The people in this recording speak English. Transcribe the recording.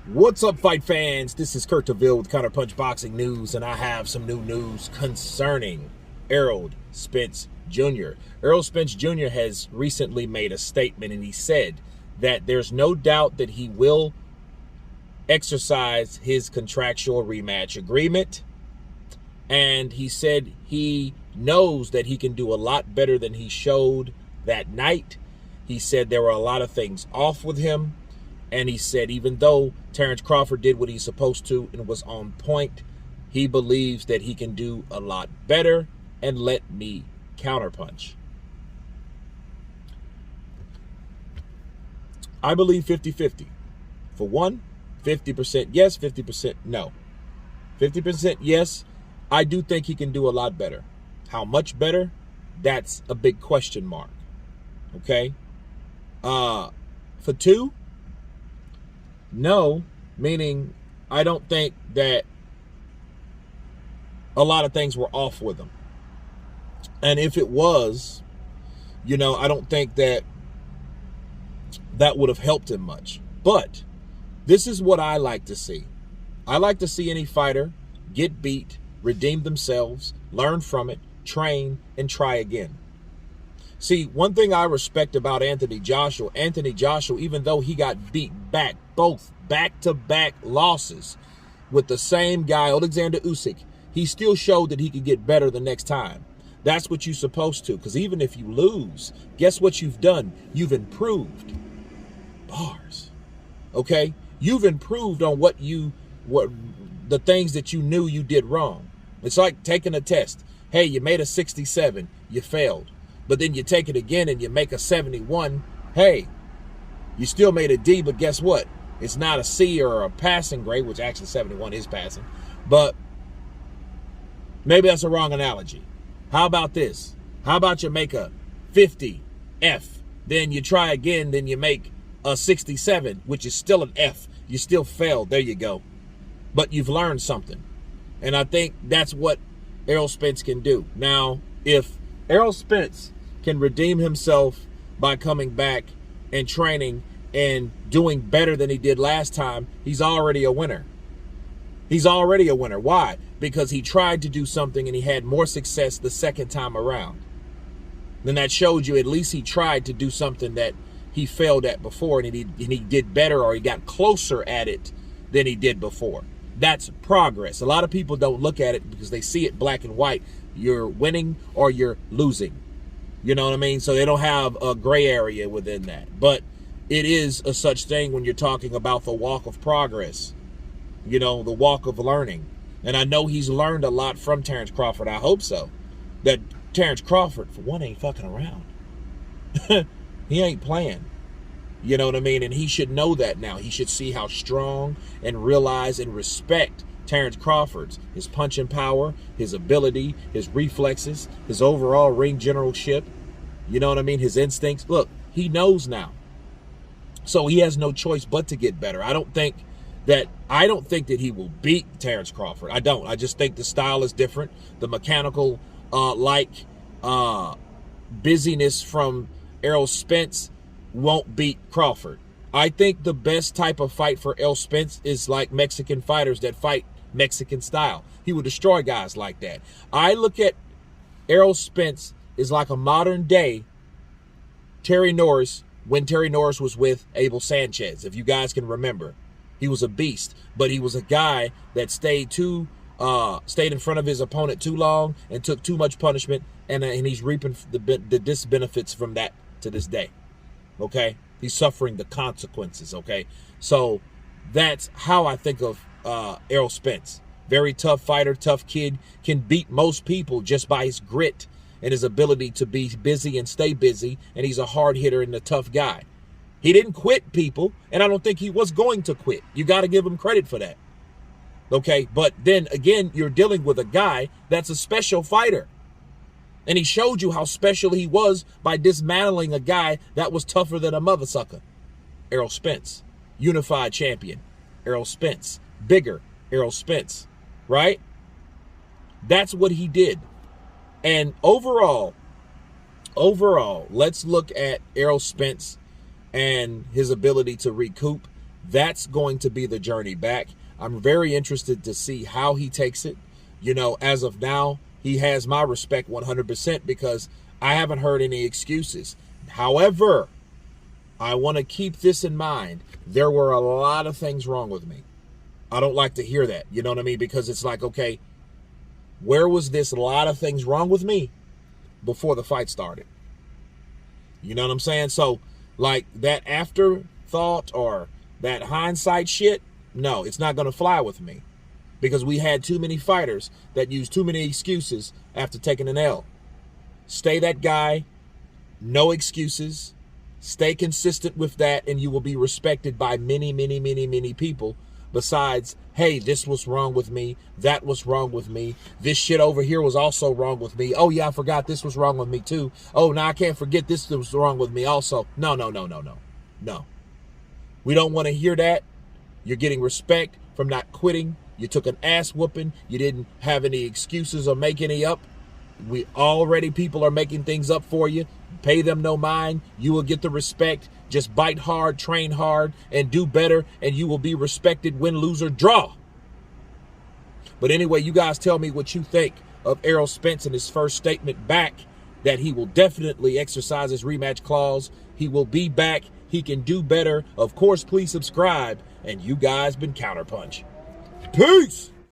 What's up, fight fans? This is Kurt DeVille with Counterpunched Boxing News, and I have some new news concerning Errol Spence Jr. Errol Spence Jr. has recently made a statement, and he said that there's no doubt that he will exercise his contractual rematch agreement, and he said he knows that he can do a lot better than he showed that night. He said there were a lot of things off with him. And he said even though Terrence Crawford did what he's supposed to and was on point, he believes that he can do a lot better, and let me counterpunch. I believe 50-50. For one, 50% yes, 50% no. 50% yes, I do think he can do a lot better. How much better? That's a big question mark. Okay? For two, no, meaning I don't think that a lot of things were off with him. And if it was, I don't think that would have helped him much. But this is what I like to see. I like to see any fighter get beat, redeem themselves, learn from it, train, and try again. See, one thing I respect about Anthony Joshua, even though he got beat back, both back-to-back losses with the same guy, Alexander Usyk, he still showed that he could get better the next time. That's what you're supposed to, because even if you lose, guess what you've done? You've improved. Bars. Okay? You've improved on what the things that you knew you did wrong. It's like taking a test. Hey, you made a 67, you failed. But then you take it again and you make a 71. Hey, you still made a D, but guess what? It's not a C or a passing grade, which actually 71 is passing. But maybe that's a wrong analogy. How about this? How about you make a 50 F, then you try again, then you make a 67, which is still an F. You still failed. There you go. But you've learned something. And I think that's what Errol Spence can do. Now, if Errol Spence can redeem himself by coming back and training and doing better than he did last time, he's already a winner. He's already a winner. Why? Because he tried to do something and he had more success the second time around. Then that showed you at least he tried to do something that he failed at before, and he did better, or he got closer at it than he did before. That's progress. A lot of people don't look at it because they see it black and white. You're winning or you're losing. You know what I mean? So they don't have a gray area within that. But it is a such thing when you're talking about the walk of progress. The walk of learning. And I know he's learned a lot from Terrence Crawford. I hope so. That Terrence Crawford, for one, ain't fucking around. He ain't playing. You know what I mean? And he should know that now. He should see how strong and realize and respect Terrence Crawford's, his punching power, his ability, his reflexes, his overall ring generalship. You know what I mean? His instincts. Look, he knows now. So he has no choice but to get better. I don't think that he will beat Terrence Crawford. I don't. I just think the style is different. The mechanical busyness from Errol Spence won't beat Crawford. I think the best type of fight for Errol Spence is like Mexican fighters that fight Mexican style. He will destroy guys like that. I look at Errol Spence as like a modern day Terry Norris when Terry Norris was with Abel Sanchez. If you guys can remember, he was a beast, but he was a guy that stayed in front of his opponent too long and took too much punishment, and he's reaping the disbenefits from that to this day. Okay, he's suffering the consequences. Okay, so that's how I think of Errol Spence. Very tough fighter, tough kid, can beat most people just by his grit and his ability to be busy and stay busy, and he's a hard hitter and a tough guy. He didn't quit people, and I don't think he was going to quit. You got to give him credit for that. Okay, but then again, you're dealing with a guy that's a special fighter. And he showed you how special he was by dismantling a guy that was tougher than a mother sucker. Errol Spence, unified champion. Errol Spence, bigger Errol Spence, right? That's what he did. And overall, let's look at Errol Spence and his ability to recoup That's going to be the journey back. I'm very interested to see how he takes it. You know, as of now, he has my respect 100% because I haven't heard any excuses. However, I want to keep this in mind. There were a lot of things wrong with me. I don't like to hear that. You know what I mean? Because it's like, okay, where was this lot of things wrong with me before the fight started? You know what I'm saying? So, like, that afterthought or that hindsight shit, no, it's not going to fly with me. Because we had too many fighters that used too many excuses after taking an L. Stay that guy. No excuses. Stay consistent with that, and you will be respected by many, many, many, many people. Besides, hey, this was wrong with me. That was wrong with me. This shit over here was also wrong with me. Oh, yeah, I forgot this was wrong with me, too. Oh, now I can't forget this was wrong with me also. No, no, no, no, no. No. We don't want to hear that. You're getting respect from not quitting. You took an ass whooping. You didn't have any excuses or make any up. People are making things up for you. Pay them no mind. You will get the respect. Just bite hard, train hard, and do better, and you will be respected, win, lose, or draw. But anyway, you guys tell me what you think of Errol Spence in his first statement back, that he will definitely exercise his rematch clause. He will be back. He can do better. Of course, please subscribe. And you guys been Counterpunch. Peace!